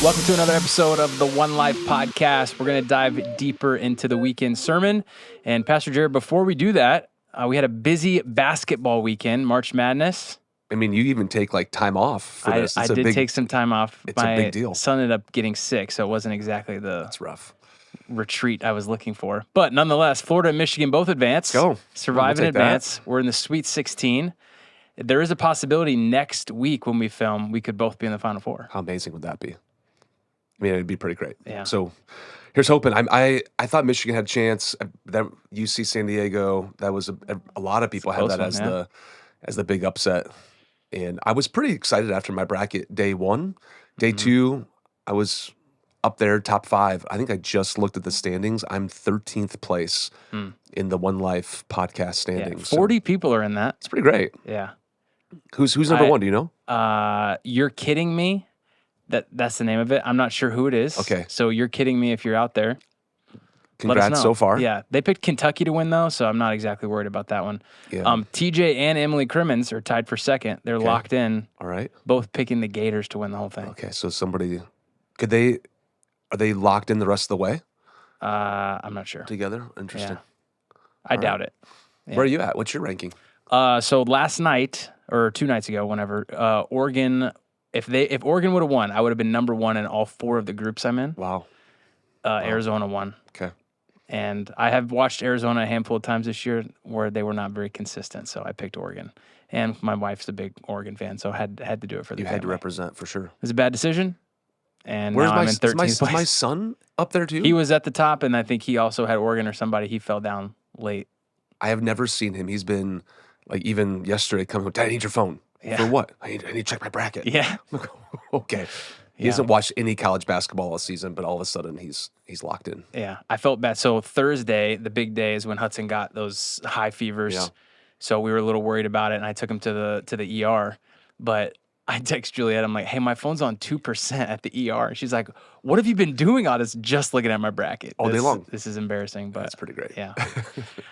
Welcome to another episode of the One Life Podcast. We're going to dive deeper into the weekend sermon. And Pastor Jared, before we do that, we had a busy basketball weekend, March Madness. I mean, you even take like time off for this. I did take some time off. It's a big deal. My son ended up getting sick, so it wasn't exactly That's rough. retreat I was looking for. But nonetheless, Florida and Michigan both advance. Go. Survive and advance. We're in the Sweet 16. There is a possibility next week when we film, we could both be in the Final Four. How amazing would that be? I mean, it'd be pretty great. Yeah. So here's hoping. I thought Michigan had a chance. That UC San Diego, that was a lot of people had that as the big upset. And I was pretty excited after my bracket day one. Day two, I was up there, top 5. I think I just looked at the standings. I'm 13th place in the One Life podcast standings. 40 people are in that. It's pretty great. Yeah. Who's number one? Do you know? You're Kidding Me. That's the name of it. I'm not sure who it is. Okay. So You're Kidding Me if you're out there. Congrats Let us know. so far. Yeah. They picked Kentucky to win, though, so I'm not exactly worried about that one. Yeah. TJ and Emily Crimmins are tied for second. They're locked in. All right. Both picking the Gators to win the whole thing. Okay, so are they locked in the rest of the way I'm not sure. together? Interesting. Yeah. I doubt it. Yeah. Where are you at? What's your ranking? So last night, or 2 nights ago, whenever, Oregon, if Oregon would have won, I would have been number 1 in all 4 of the groups I'm in. Wow. Arizona won. Okay. And I have watched Arizona a handful of times this year where they were not very consistent, so I picked Oregon. And my wife's a big Oregon fan, so I had to do it for the You family. had to represent for sure. It was a bad decision, and Where's now I'm in 13th is place. my son up there too? He was at the top, and I think he also had Oregon or somebody. He fell down late. I have never seen him. He's been like even yesterday coming home, Dad, I need your phone. Yeah. For what? I need to check my bracket. Yeah. Okay. He hasn't watched any college basketball all season, but all of a sudden he's locked in. Yeah, I felt bad. So Thursday, the big day, is when Hudson got those high fevers. Yeah. So we were a little worried about it, and I took him to the ER. But I text Juliet. I'm like, "Hey, my phone's on 2% at the ER." She's like, "What have you been doing all this? Just looking at my bracket All day long. This is embarrassing." But That's pretty great. Yeah.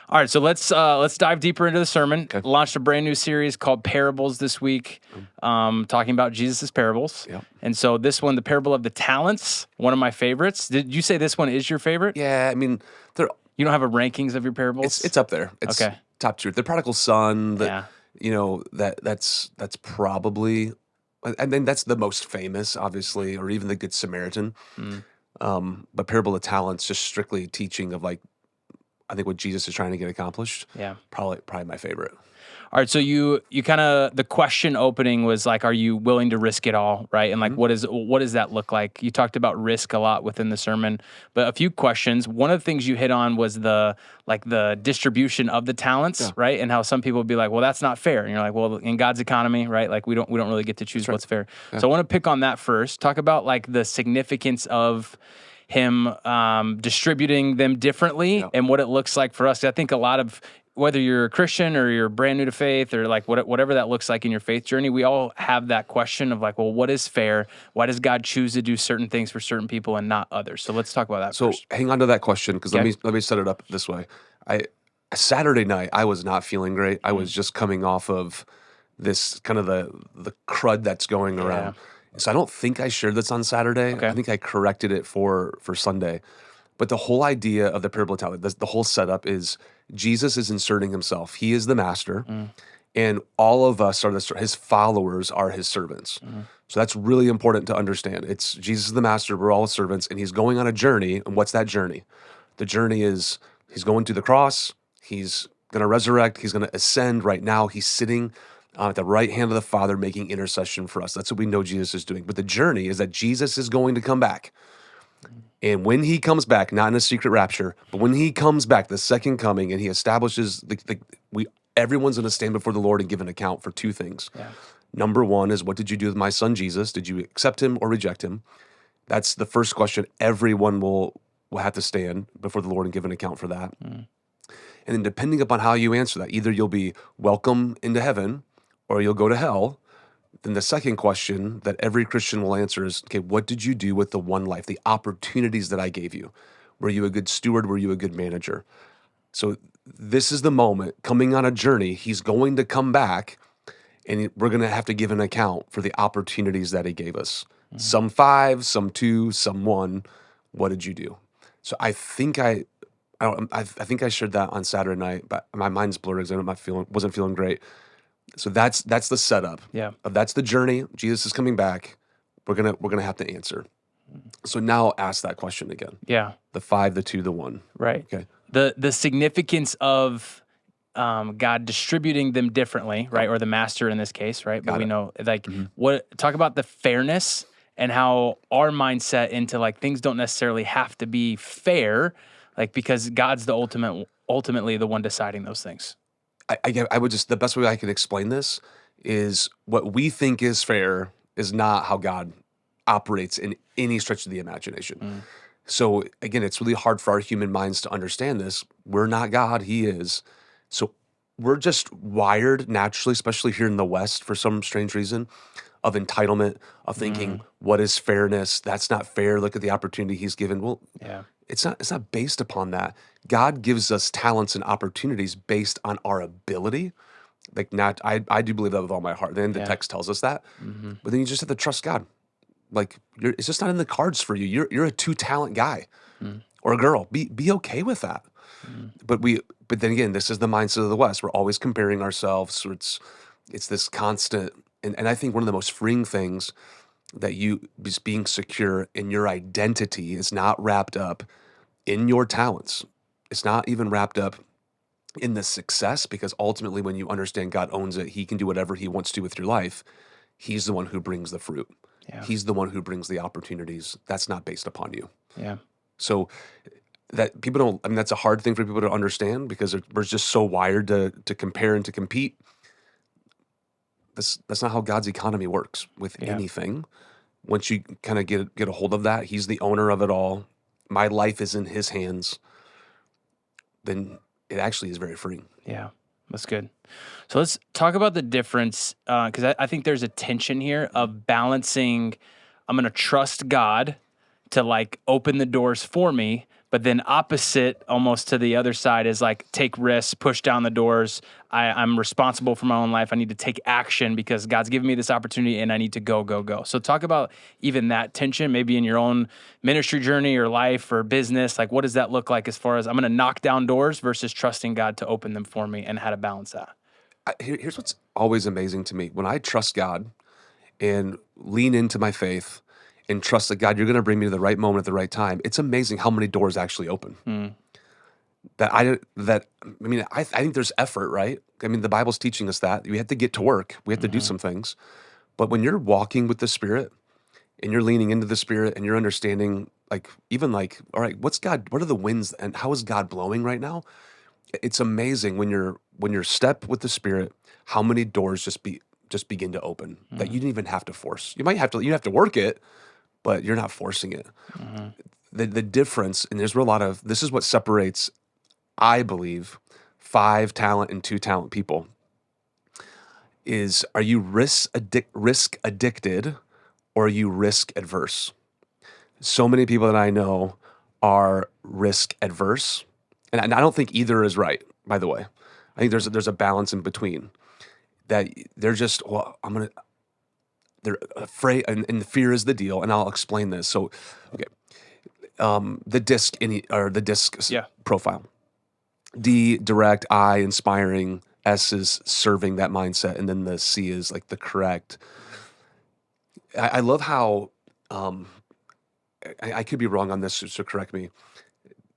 All right, so let's dive deeper into the sermon. Okay. Launched a brand new series called Parables this week, talking about Jesus' parables. Yep. And so this one, the parable of the talents, one of my favorites. Did you say this one is your favorite? Yeah, I mean, You don't have a rankings of your parables? it's up there. It's Okay. top tier. The prodigal son. Yeah. That's probably. I mean, that's the most famous, obviously, or even the Good Samaritan. But Parable of Talents, just strictly teaching of like, I think what Jesus is trying to get accomplished. Yeah. Probably my favorite. All right, so you kind of, the question opening was like, are you willing to risk it all, right? And like, what does that look like? You talked about risk a lot within the sermon, but a few questions. One of the things you hit on was the distribution of the talents, right? And how some people would be like, well, that's not fair. And you're like, well, in God's economy, right? Like we don't really get to choose what's fair. Yeah. So I want to pick on that first. Talk about like the significance of him distributing them differently and what it looks like for us. I think a lot of, whether you're a Christian or you're brand new to faith or like whatever that looks like in your faith journey, we all have that question of like, well, what is fair? Why does God choose to do certain things for certain people and not others? So let's talk about that first. Hang on to that question because let me set it up this way. Saturday night, I was not feeling great. I was just coming off of this kind of the crud that's going around. So I don't think I shared this on Saturday. Okay. I think I corrected it for Sunday. But the whole idea of the parable of talents, the whole setup is Jesus is inserting himself. He is the master, and all of us are his followers are his servants. So that's really important to understand. It's Jesus is the master, we're all servants, and he's going on a journey. And what's that journey? The journey is he's going to the cross, he's going to resurrect, he's going to ascend. Right now, he's sitting at the right hand of the Father making intercession for us. That's what we know Jesus is doing. But the journey is that Jesus is going to come back. And when he comes back, not in a secret rapture, but when he comes back, the second coming, and he establishes everyone's going to stand before the Lord and give an account for 2 things. Yeah. Number 1 is, what did you do with my son Jesus? Did you accept him or reject him? That's the first question. Everyone will have to stand before the Lord and give an account for that. And then depending upon how you answer that, either you'll be welcome into heaven or you'll go to hell. Then the second question that every Christian will answer is, okay, what did you do with the one life, the opportunities that I gave you? Were you a good steward? Were you a good manager? So this is the moment, coming on a journey, he's going to come back, and we're going to have to give an account for the opportunities that he gave us. Some 5, some 2, some 1. What did you do? So I think I shared that on Saturday night, but my mind's blurred because wasn't feeling great. So that's the setup. Yeah. That's the journey. Jesus is coming back. We're gonna have to answer. So now ask that question again. Yeah. The 5, the 2, the 1. Right. Okay. The significance of God distributing them differently, right? Or the master in this case, right? But Got we it. know, like, talk about the fairness and how our mindset into like things don't necessarily have to be fair, like because God's ultimately the one deciding those things. I would just, the best way I can explain this is what we think is fair is not how God operates in any stretch of the imagination. So again, it's really hard for our human minds to understand this. We're not God, He is. So we're just wired naturally, especially here in the West for some strange reason, of entitlement, of thinking, what is fairness? That's not fair. Look at the opportunity He's given. Well, Yeah. it's not based upon that. God gives us talents and opportunities based on our ability. Like I do believe that with all my heart. Then the Yeah. text tells us that. But then you just have to trust God. Like it's just not in the cards for you. You're a 2-talent guy or a girl. Be okay with that. But then again, this is the mindset of the West. We're always comparing ourselves. So it's this constant, and I think one of the most freeing things that you just being secure in your identity is not wrapped up in your talents. It's not even wrapped up in the success, because ultimately when you understand God owns it, He can do whatever He wants to with your life. He's the one who brings the fruit. Yeah. He's the one who brings the opportunities. That's not based upon you. Yeah. So that people don't, I mean, that's a hard thing for people to understand because we're just so wired to compare and to compete. That's not how God's economy works with anything. Once you kind of get a hold of that, He's the owner of it all. My life is in His hands. Then it actually is very freeing. Yeah, that's good. So let's talk about the difference, because I think there's a tension here of balancing. I'm going to trust God to like open the doors for me, but then opposite almost to the other side is like take risks, push down the doors. I'm responsible for my own life. I need to take action because God's given me this opportunity and I need to go. So talk about even that tension, maybe in your own ministry journey or life or business. Like, what does that look like as far as I'm going to knock down doors versus trusting God to open them for me, and how to balance that? Here's what's always amazing to me. When I trust God and lean into my faith and trust that God, you're going to bring me to the right moment at the right time, it's amazing how many doors actually open. I think there's effort, right? I mean, the Bible's teaching us that we have to get to work. We have to do some things. But when you're walking with the Spirit and you're leaning into the Spirit and you're understanding, like, even like, all right, what are the winds and how is God blowing right now? It's amazing when you're step with the Spirit, how many doors just begin to open that you didn't even have to force. You have to work it, but you're not forcing it. The difference, and there's a lot of, this is what separates, I believe, 5 talent and 2 talent people, is are you risk addicted or are you risk adverse? So many people that I know are risk adverse, and I don't think either is right, by the way. I think there's a balance in between, that they're just, they're afraid, and the fear is the deal, and I'll explain this. So, okay, the DISC profile. D, direct. I, inspiring. S is serving, that mindset, and then the C is like the correct. I love how, I could be wrong on this, so correct me.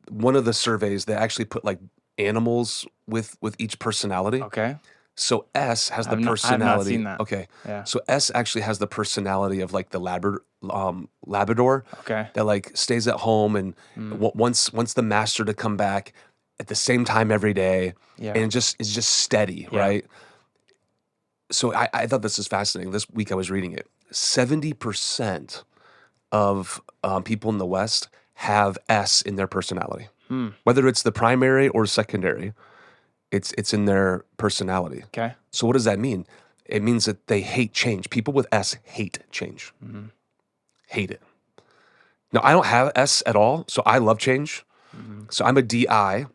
One of the surveys, they actually put like animals with each personality. Okay. So S has the I have not personality. seen that. Okay. Yeah. So S actually has the personality of like the Labrador. Okay. That like stays at home and wants the master to come back at the same time every day, Yeah. and is just steady, Yeah. right? So I thought this is fascinating. This week I was reading it. 70% of people in the West have S in their personality, whether it's the primary or secondary. It's in their personality. Okay. So what does that mean? It means that they hate change. People with S hate change. Hate it. Now, I don't have S at all, so I love change. So I'm a DI.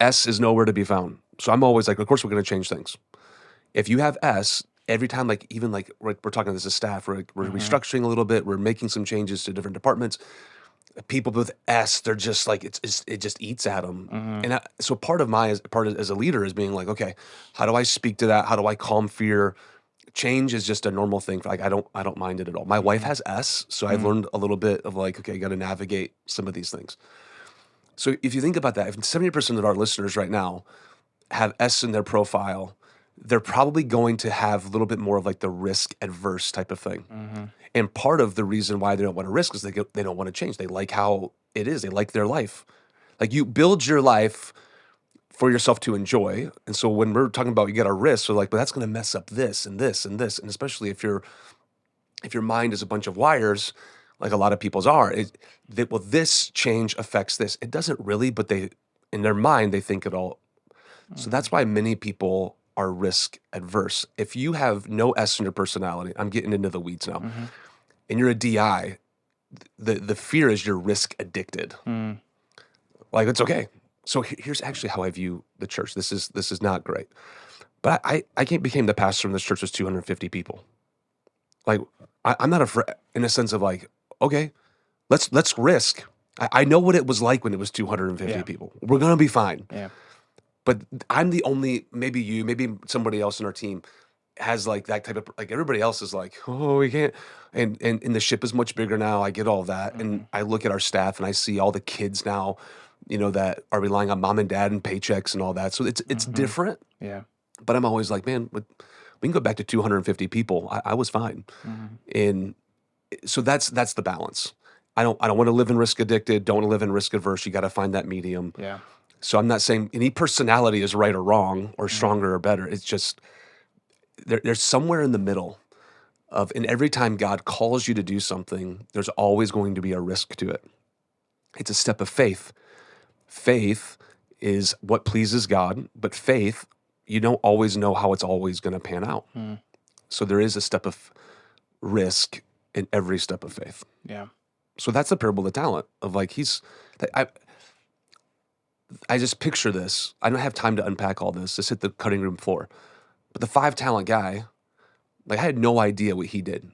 S is nowhere to be found. So I'm always like, of course we're going to change things. If you have S every time, like even like we're talking as a staff, we're restructuring a little bit, we're making some changes to different departments. People with S, they're just like it just eats at them. And so part of as a leader is being like, okay, how do I speak to that? How do I calm fear? Change is just a normal thing. Like I don't mind it at all. My wife has S, so I've learned a little bit of like, okay, I got to navigate some of these things. So if you think about that, if 70% of our listeners right now have S in their profile, they're probably going to have a little bit more of like the risk adverse type of thing. And part of the reason why they don't want to risk is they don't want to change. They like how it is. They like their life. Like you build your life for yourself to enjoy. And so when we're talking about you got to risk, we're like, but that's going to mess up this and this and this. And especially if your mind is a bunch of wires, like a lot of people's are, this change affects this. It doesn't really, but in their mind, they think it all. So that's why many people are risk adverse. If you have no S in your personality, I'm getting into the weeds now, and you're a DI, the fear is you're risk addicted. Like it's okay. So here's actually how I view the church. This is not great, but I became the pastor in this church was 250 people. Like I'm not afraid in a sense of like, okay, let's risk. I know what it was like when it was 250 people. We're gonna be fine. Yeah. But I'm the only, maybe somebody else in our team has like that type of, like everybody else is like, oh, we can't. And the ship is much bigger now. I get all that. And I look at our staff and I see all the kids now, that are relying on mom and dad and paychecks and all that. So it's different. Yeah. But I'm always like, man, we can go back to 250 people. I was fine. And so that's the balance. I don't want to live in risk addicted. Don't want to live in risk adverse. You got to find that medium. Yeah. So I'm not saying any personality is right or wrong or stronger or better. It's just there's somewhere in the middle of, and every time God calls you to do something, there's always going to be a risk to it. It's a step of faith. Faith is what pleases God, but faith, you don't always know how it's always going to pan out. So there is a step of risk in every step of faith. Yeah. So that's the parable of the talent of like, I just picture this. I don't have time to unpack all this. Just hit the cutting room floor. But the 5-talent guy, like I had no idea what he did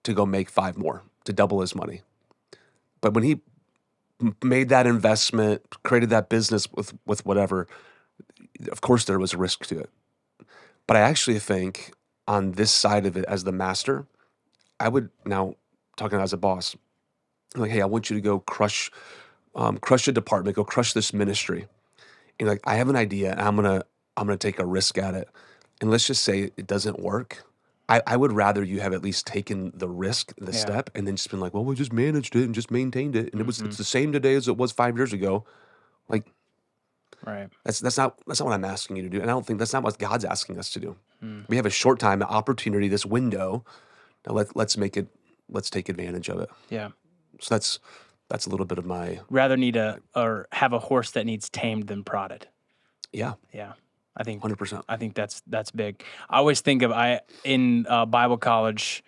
to go make 5 more, to double his money. But when he made that investment, created that business with whatever, of course there was a risk to it. But I actually think on this side of it as the master, I would now, talking as a boss, like, hey, I want you to go crush a department, go crush this ministry. And like, I have an idea and I'm gonna take a risk at it. And let's just say it doesn't work. I would rather you have at least taken the risk, the step, and then just been like, well, we just managed it and just maintained it. And it's the same today as it was 5 years ago. Like, right. That's not what I'm asking you to do. And I don't think that's not what God's asking us to do. We have a short time, an opportunity, this window. Now let's take advantage of it. Yeah. So that's a little bit of my Rather need or have a horse that needs tamed than prodded. Yeah. I think 100%. I think that's big. I always think of in Bible college,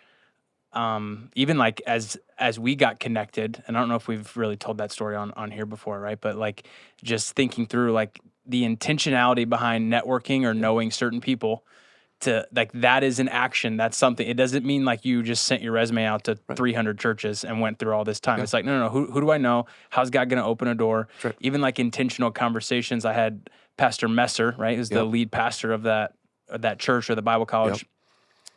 even like as we got connected, and I don't know if we've really told that story on here before, right? But like just thinking through like the intentionality behind networking or knowing certain people, to like that is an action. That's something. It doesn't mean like you just sent your resume out to 300 churches and went through all this time. It's like no. Who do I know? How's God going to open a door? Right. Even like intentional conversations. I had Pastor Messer, right, who's the lead pastor of that church or the Bible college.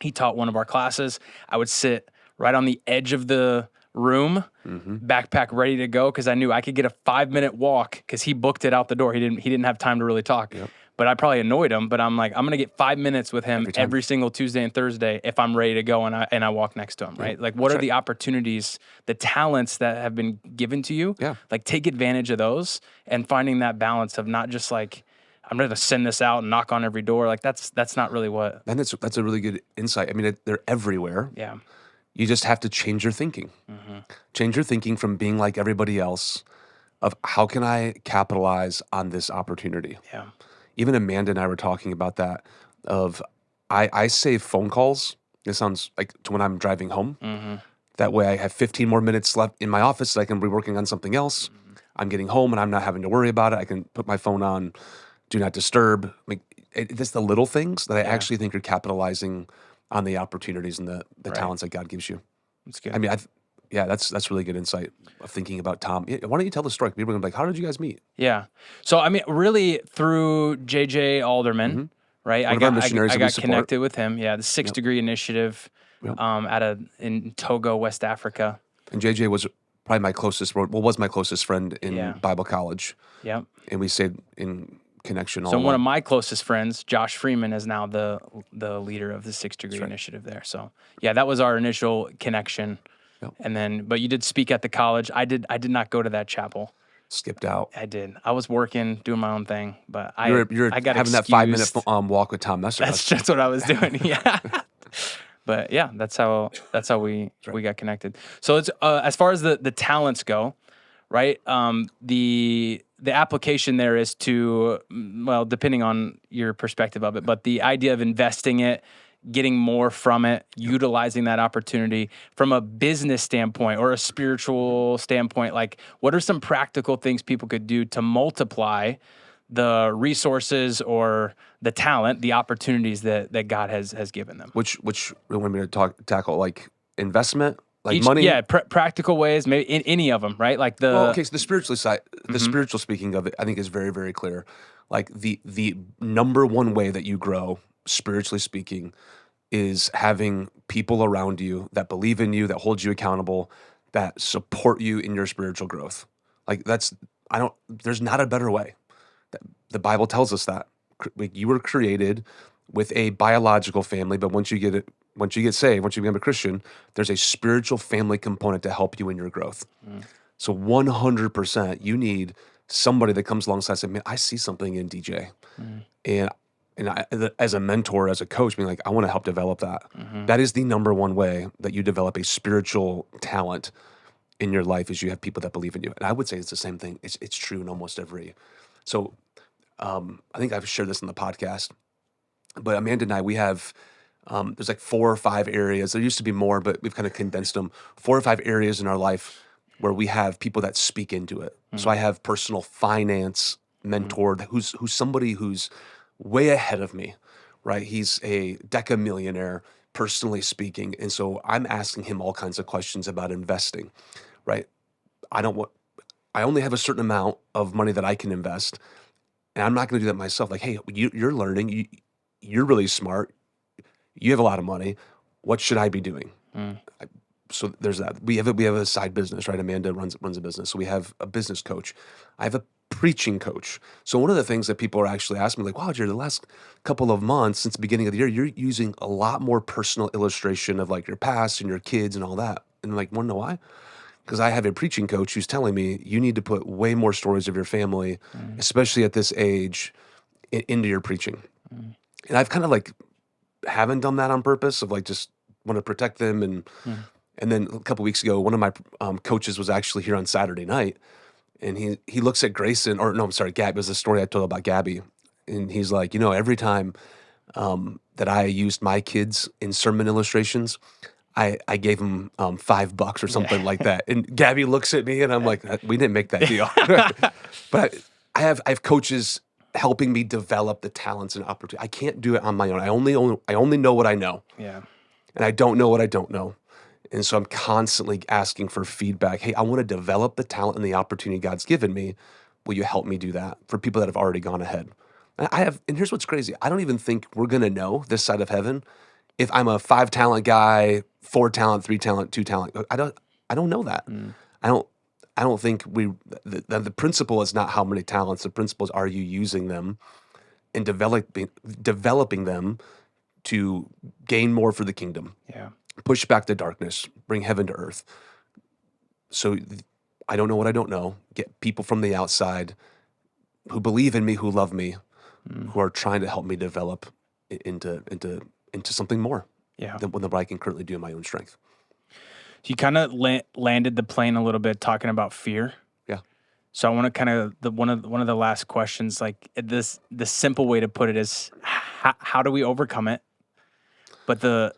He taught one of our classes. I would sit right on the edge of the room, backpack ready to go, because I knew I could get a 5-minute walk because he booked it out the door. He didn't have time to really talk. But I probably annoyed him. But I'm like, I'm gonna get 5 minutes with him every single Tuesday and Thursday if I'm ready to go and I walk next to him, right? Like, what are the opportunities, the talents that have been given to you? Like, take advantage of those and finding that balance of not just like, I'm going to send this out and knock on every door. Like that's not really what. And that's a really good insight. I mean, they're everywhere. Yeah. You just have to change your thinking. Change your thinking from being like everybody else of how can I capitalize on this opportunity? Yeah. Even Amanda and I were talking about that of I save phone calls. It sounds like to when I'm driving home. That way I have 15 more minutes left in my office so I can be working on something else. I'm getting home and I'm not having to worry about it. I can put my phone on Do Not Disturb. Like, it's the little things that I actually think are capitalizing on the opportunities and the Right. talents that God gives you. That's good. I mean, yeah, that's really good insight of thinking about Tom. Yeah, why don't you tell the story? People are gonna be like, how did you guys meet? Yeah. So I mean, really through JJ Alderman, right? One of our missionaries I that we got support. connected with him. Yeah, the Six Yep. Degree Initiative, Yep. in Togo, West Africa. And JJ was probably my closest, was my closest friend in Yeah. Bible college, Yep. and we stayed in connection all So one along. of my closest friends, Josh Freeman, is now the leader of the Six Degree right. Initiative there. So yeah, that was our initial connection. Yep. And then, but you did speak at the college. I did not go to that chapel. Skipped out. I did. I was working, doing my own thing, but You're I got having that excused. 5 minute walk with Tom Messer. That's what I was doing. Yeah. But yeah, that's how we got connected. So it's as far as the talents go, right? The application there is to, well, depending on your perspective of it, but the idea of investing it, getting more from it, utilizing that opportunity from a business standpoint or a spiritual standpoint. Like, what are some practical things people could do to multiply the resources or the talent, the opportunities that God has given them? Which we want me to tackle, like investment, like Each- money. Yeah, practical ways, maybe in any of them, right? Like Well, okay, so the spiritual side, the spiritual speaking of it, I think is very, very clear. Like the number one way that you grow, spiritually speaking, is having people around you that believe in you, that hold you accountable, that support you in your spiritual growth. Like there's not a better way. The Bible tells us that you were created with a biological family, but once you get saved, once you become a Christian, there's a spiritual family component to help you in your growth. So 100%, you need somebody that comes alongside and says, man, I see something in DJ. And I, as a mentor, as a coach, being like, I want to help develop that. That is the number one way that you develop a spiritual talent in your life, is you have people that believe in you. And I would say it's the same thing. It's true in almost every. So I think I've shared this in the podcast, but Amanda and I, we have, there's like 4 or 5 areas. There used to be more, but we've kind of condensed them. 4 or 5 areas in our life where we have people that speak into it. So I have personal finance mentor who's somebody who's way ahead of me, right? He's a decamillionaire, personally speaking. And so I'm asking him all kinds of questions about investing, right? I only have a certain amount of money that I can invest. And I'm not going to do that myself. Like, hey, you're learning. You're really smart. You have a lot of money. What should I be doing? So there's that. We have a side business, right? Amanda runs a business. So we have a business coach. I have a preaching coach. So one of the things that people are actually asking me, like, wow, Jared, the last couple of months since the beginning of the year, you're using a lot more personal illustration of like your past and your kids and all that. And I'm like, want to know why? Because I have a preaching coach who's telling me you need to put way more stories of your family, especially at this age, into your preaching. And I've kind of like haven't done that on purpose, of like just want to protect them. And then a couple weeks ago, one of my coaches was actually here on Saturday night, and he looks at Grayson, or no, I'm sorry, Gabby. It was a story I told about Gabby, and he's like, every time that I used my kids in sermon illustrations, I gave him $5 or something like that. And Gabby looks at me and I'm like, we didn't make that deal. But I have coaches helping me develop the talents and opportunity. I can't do it on my own. I only know what I know. Yeah. And I don't know what I don't know. And so I'm constantly asking for feedback. Hey, I want to develop the talent and the opportunity God's given me. Will you help me do that for people that have already gone ahead? And here's what's crazy. I don't even think we're going to know this side of heaven if I'm a 5 talent guy, 4 talent, 3 talent, 2 talent. I don't know that. I don't think the principle is not how many talents. The principle is, are you using them and developing them to gain more for the kingdom? Yeah. Push back the darkness, bring heaven to earth. So I don't know what I don't know. Get people from the outside who believe in me, who love me, who are trying to help me develop into something more than what I can currently do in my own strength. You kind of landed the plane a little bit talking about fear. Yeah. So I want to kind of one of the last questions, like the simple way to put it is, how do we overcome it? But the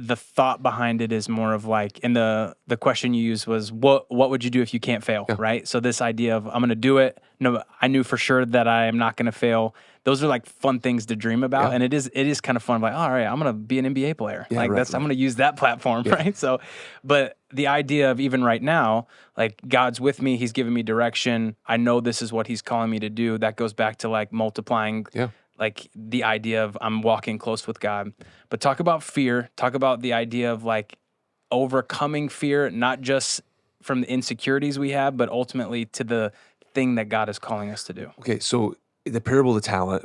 the thought behind it is more of like, and the question you used was, what would you do if you can't fail, Yeah. right? So this idea of I'm going to do it. No, I knew for sure that I am not going to fail. Those are like fun things to dream about, Yeah. and it is kind of fun. Like, all right, I'm going to be an NBA player. Yeah, Like right, I'm going to use that platform, Yeah. right? So, but the idea of even right now, like God's with me, He's giving me direction. I know this is what He's calling me to do. That goes back to like multiplying. Yeah. Like the idea of I'm walking close with God. But talk about fear, talk about the idea of like overcoming fear, not just from the insecurities we have, but ultimately to the thing that God is calling us to do. Okay, so the parable of the talent,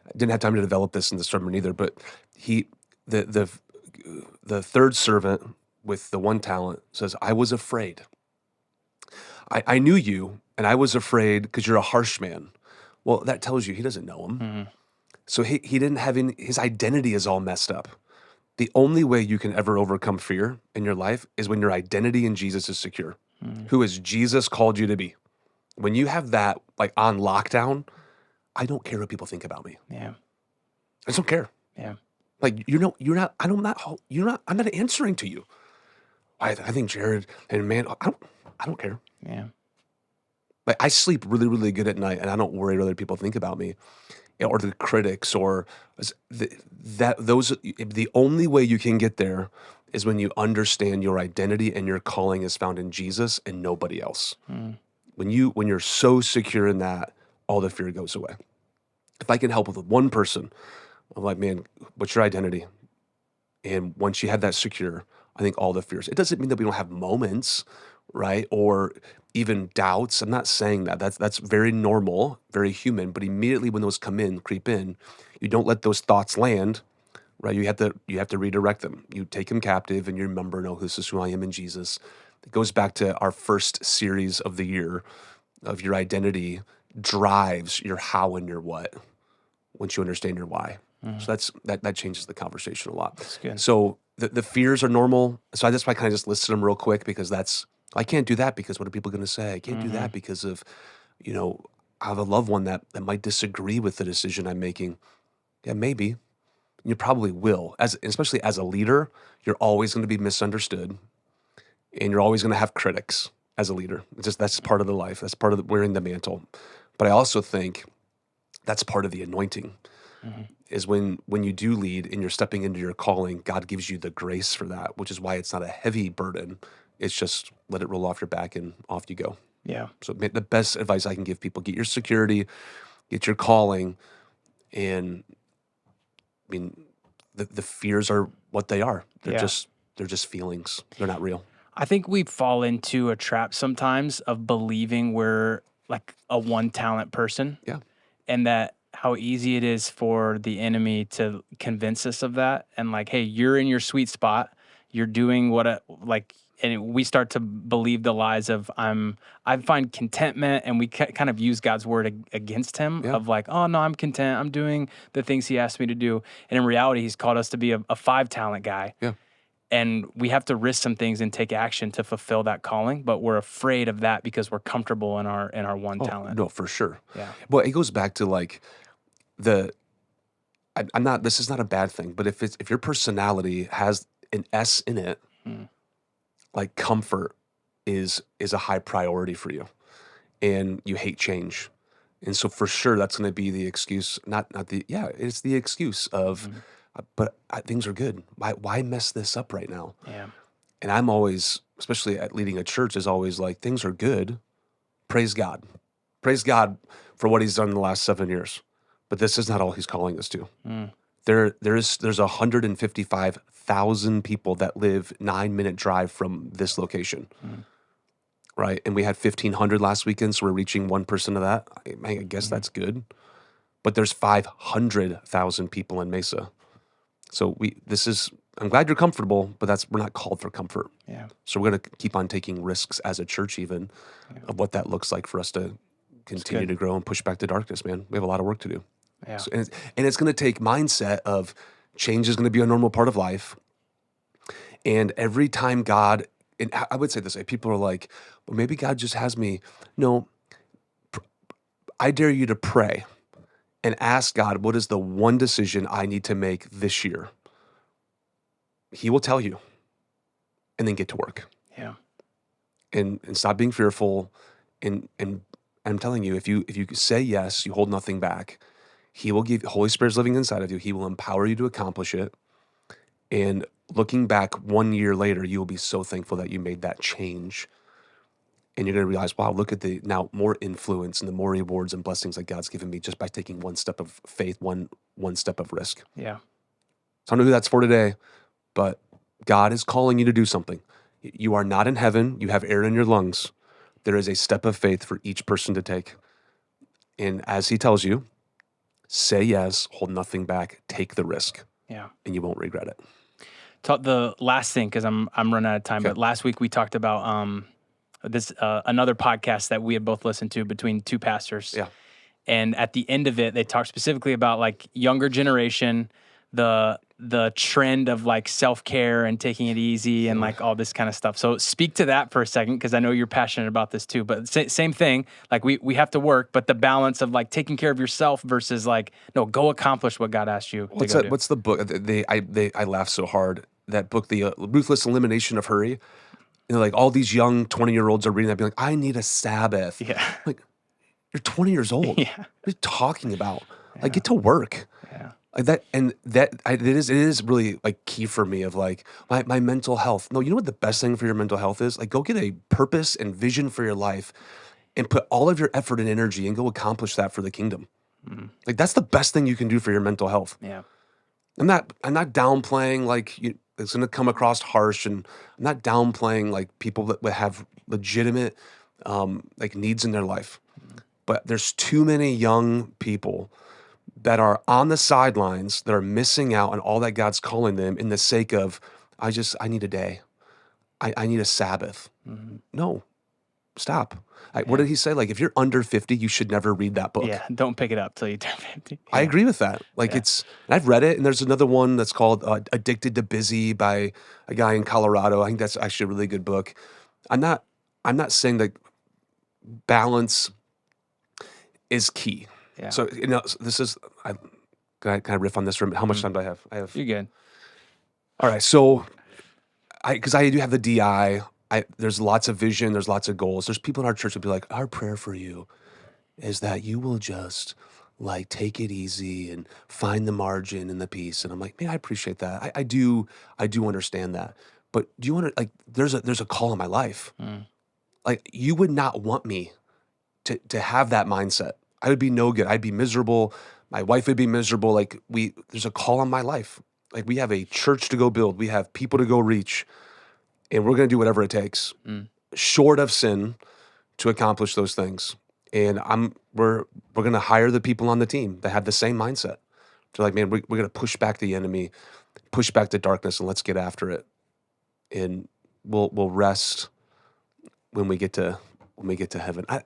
I didn't have time to develop this in the sermon either, but the third servant with the one talent says, I was afraid. I knew you, and I was afraid because you're a harsh man. Well, that tells you he doesn't know him. So he didn't have any, his identity is all messed up. The only way you can ever overcome fear in your life is when your identity in Jesus is secure. Who has Jesus called you to be? When you have that like on lockdown, I don't care what people think about me. Yeah. I just don't care. Yeah. Like I'm not answering to you. I think Jared and man, I don't care. Yeah. Like I sleep really, really good at night, and I don't worry what other people think about me, or the critics, or the only way you can get there is when you understand your identity and your calling is found in Jesus and nobody else. When you're so secure in that, all the fear goes away. If I can help with one person, I'm like, man, what's your identity? And once you have that secure, I think all the fears. It doesn't mean that we don't have moments, right? Or even doubts. I'm not saying that. That's very normal, very human. But immediately when those creep in, you don't let those thoughts land, right? You have to redirect them. You take them captive, and you remember, no, this is who I am in Jesus. It goes back to our first series of the year of your identity drives your how and your what once you understand your why. So that changes the conversation a lot. That's good. So the fears are normal. So that's why I kind of just listed them real quick because I can't do that because what are people going to say? I can't do that because of, I have a loved one that might disagree with the decision I'm making. Yeah, maybe. You probably will. Especially as a leader, you're always going to be misunderstood, and you're always going to have critics as a leader. That's part of the life. That's part of wearing the mantle. But I also think that's part of the anointing. Is when you do lead and you're stepping into your calling, God gives you the grace for that, which is why it's not a heavy burden. It's just let it roll off your back and off you go. Yeah. So the best advice I can give people, get your security, get your calling, and I mean, the fears are what they are. They're just feelings. They're not real. I think we fall into a trap sometimes of believing we're like a one talent person. Yeah. And that how easy it is for the enemy to convince us of that. And like, hey, you're in your sweet spot. You're doing and we start to believe the lies of I find contentment, and we kind of use God's word against him of like, oh no, I'm content. I'm doing the things he asked me to do. And in reality, he's called us to be a 5 talent guy. Yeah. And we have to risk some things and take action to fulfill that calling, but we're afraid of that because we're comfortable in our one talent. No, for sure. Yeah. Well, it goes back to like I'm not. This is not a bad thing, but if your personality has an S in it, like comfort is a high priority for you, and you hate change, and so for sure that's going to be the excuse. It's the excuse of, but things are good. Why mess this up right now? Yeah. And I'm always, especially at leading a church, is always like things are good. Praise God for what He's done in the last 7 years. But this is not all He's calling us to. There's 155,000 people that live 9-minute drive from this location, right? And we had 1,500 last weekend, so we're reaching 1% of that. I guess that's good. But there's 500,000 people in Mesa, so I'm glad you're comfortable, but we're not called for comfort. Yeah. So we're going to keep on taking risks as a church, even of what that looks like for us to continue to grow and push back the darkness. Man, we have a lot of work to do. Yeah. So, and it's going to take mindset of change is going to be a normal part of life. And every time God, and I would say this, people are like, well, maybe God just has me. No, I dare you to pray and ask God, what is the one decision I need to make this year? he will tell you, and then get to work. Yeah. And stop being fearful. And I'm telling you, if you say yes, you hold nothing back. He will give, Holy Spirit's living inside of you. He will empower you to accomplish it. And looking back 1 year later, you will be so thankful that you made that change. And you're going to realize, wow, look at the now more influence and the more rewards and blessings that God's given me just by taking one step of faith, one step of risk. Yeah. So I don't know who that's for today, but God is calling you to do something. You are not in heaven. You have air in your lungs. There is a step of faith for each person to take. And as he tells you, say yes, hold nothing back, take the risk. Yeah. And you won't regret it. The last thing, because I'm running out of time, but last week we talked about this another podcast that we had both listened to between two pastors. Yeah. And at the end of it, they talked specifically about like younger generation, the trend of like self-care and taking it easy and like all this kind of stuff. So speak to that for a second, because I know you're passionate about this too. But same thing, like we have to work, but the balance of like taking care of yourself versus like, no, go accomplish what God asked you to go do. What's the book? I laugh so hard. That book, The Ruthless Elimination of Hurry. You know, like all these young 20-year-olds are reading that, being like, I need a Sabbath. Yeah. Like, you're 20 years old. Yeah. What are you talking about? Like, get to work. Yeah. Like that, and it is really like key for me of like my mental health. No, you know what the best thing for your mental health is? Like, go get a purpose and vision for your life and put all of your effort and energy and go accomplish that for the kingdom. Like, that's the best thing you can do for your mental health. Yeah. I'm not downplaying, like, it's going to come across harsh, and I'm not downplaying like people that have legitimate like needs in their life. But there's too many young people that are on the sidelines that are missing out on all that God's calling them in the sake of, I need a day. I need a Sabbath. No, stop. What did he say? Like, if you're under 50, you should never read that book. Yeah. Don't pick it up till you turn 50. Yeah. I agree with that. Like, and I've read it, and there's another one that's called Addicted to Busy by a guy in Colorado. I think that's actually a really good book. I'm not saying that balance is key. Yeah. So, this is, can I riff on this for a minute? How much time do I have? You're good. All right. So, because I do have the DI, there's lots of vision, there's lots of goals. There's people in our church that be like, our prayer for you is that you will just like take it easy and find the margin and the peace. And I'm like, man, I appreciate that. I do understand that. But do you want to, like, there's a call in my life. Like, you would not want me to have that mindset. I would be no good. I'd be miserable. My wife would be miserable. Like, there's a call on my life. Like, we have a church to go build. We have people to go reach. And we're going to do whatever it takes, short of sin, to accomplish those things. And we're going to hire the people on the team that have the same mindset. They're like, man, we're going to push back the enemy, push back the darkness, and let's get after it. And we'll rest when we get to heaven. I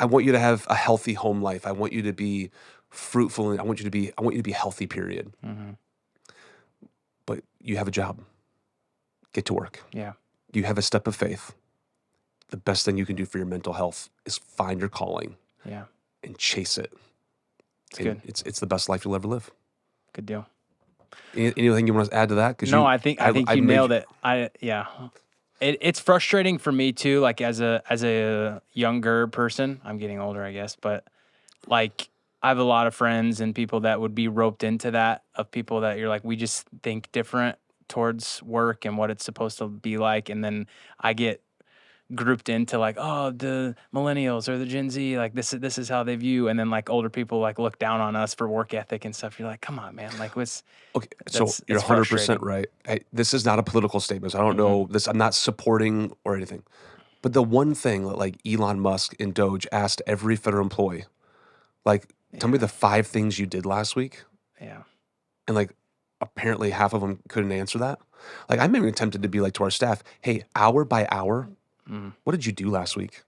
want you to have a healthy home life. I want you to be fruitful, and I want you to be healthy, period. But you have a job. Get to work. Yeah. You have a step of faith. The best thing you can do for your mental health is find your calling. Yeah. And chase it. It's good. It's the best life you'll ever live. Good deal. Anything you want to add to that? No, I think you nailed it. It's frustrating for me too. Like, as a younger person, I'm getting older, I guess, but like, I have a lot of friends and people that would be roped into that, of people that you're like, we just think different towards work and what it's supposed to be like. And then I get grouped into like, oh, the millennials or the Gen Z, like this is how they view. And then like older people like look down on us for work ethic and stuff. You're like, come on, man. Like, what's okay? So you're 100% right. This is not a political statement. So I don't know this. I'm not supporting or anything. But the one thing that like Elon Musk in Doge asked every federal employee, like, tell me the 5 things you did last week. Yeah. And like, apparently half of them couldn't answer that. Like, I'm even tempted to be like to our staff, hey, hour by hour, what did you do last week?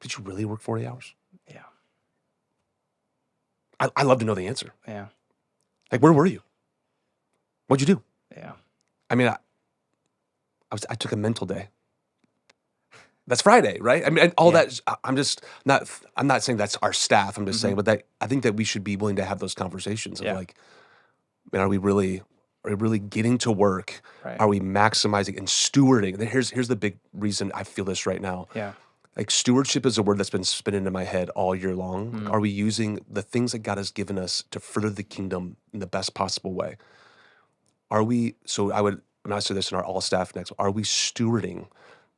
Did you really work 40 hours? Yeah. I love to know the answer. Yeah. Like, where were you? What'd you do? Yeah. I mean, I took a mental day. That's Friday, right? I mean, and all that. I'm not saying that's our staff. I'm just saying, but I think that we should be willing to have those conversations of like, man, are we really Are we really getting to work? Right. Are we maximizing and stewarding? Here's the big reason I feel this right now. Yeah. Like stewardship is a word that's been spinning in my head all year long. Like, are we using the things that God has given us to further the kingdom in the best possible way? Are we, so I would, and I say this in our all staff next, are we stewarding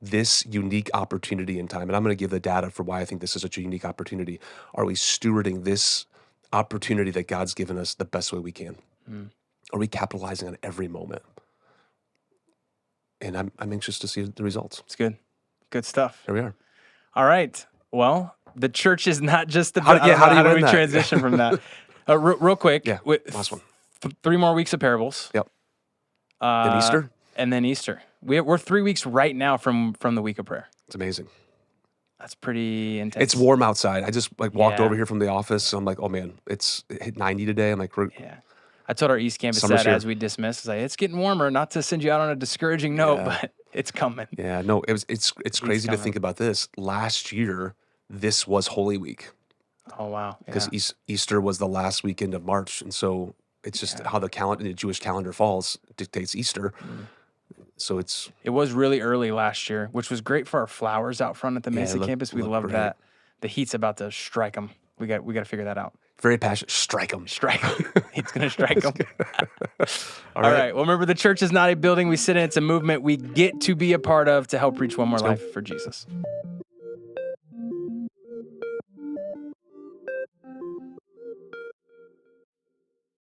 this unique opportunity in time? And I'm going to give the data for why I think this is such a unique opportunity. Are we stewarding this opportunity that God's given us the best way we can? Are we capitalizing on every moment? And I'm anxious to see the results. It's good. Good stuff. Here we are. All right. Well, the church is not just the. How do you we win that? transition from that? Real quick. Yeah. Last one. 3 more weeks of parables. Yep. And Easter. And then Easter. We're 3 weeks right now from the week of prayer. It's amazing. That's pretty intense. It's warm outside. I just walked Yeah. over here from the office. So I'm like, oh man, it hit 90 today. I'm like, Yeah. I told our East Campus Summer's that here. as we dismissed, it's getting warmer. Not to send you out on a discouraging note, but it's coming. yeah, no, it's crazy to coming. think about this. Last year, this was Holy Week Oh wow. because Yeah. Easter was the last weekend of March, and so it's just how the Jewish calendar falls dictates Easter. So It was really early last year, which was great for our flowers out front at the Mesa look- campus. We look love great. that. The heat's about to strike them. We got to figure that out. very passionate. Strike them. Strike 'em. He's going to strike them. All All right. Well, remember, the church is not a building we sit in. It's a movement we get to be a part of to help reach one more life for Jesus.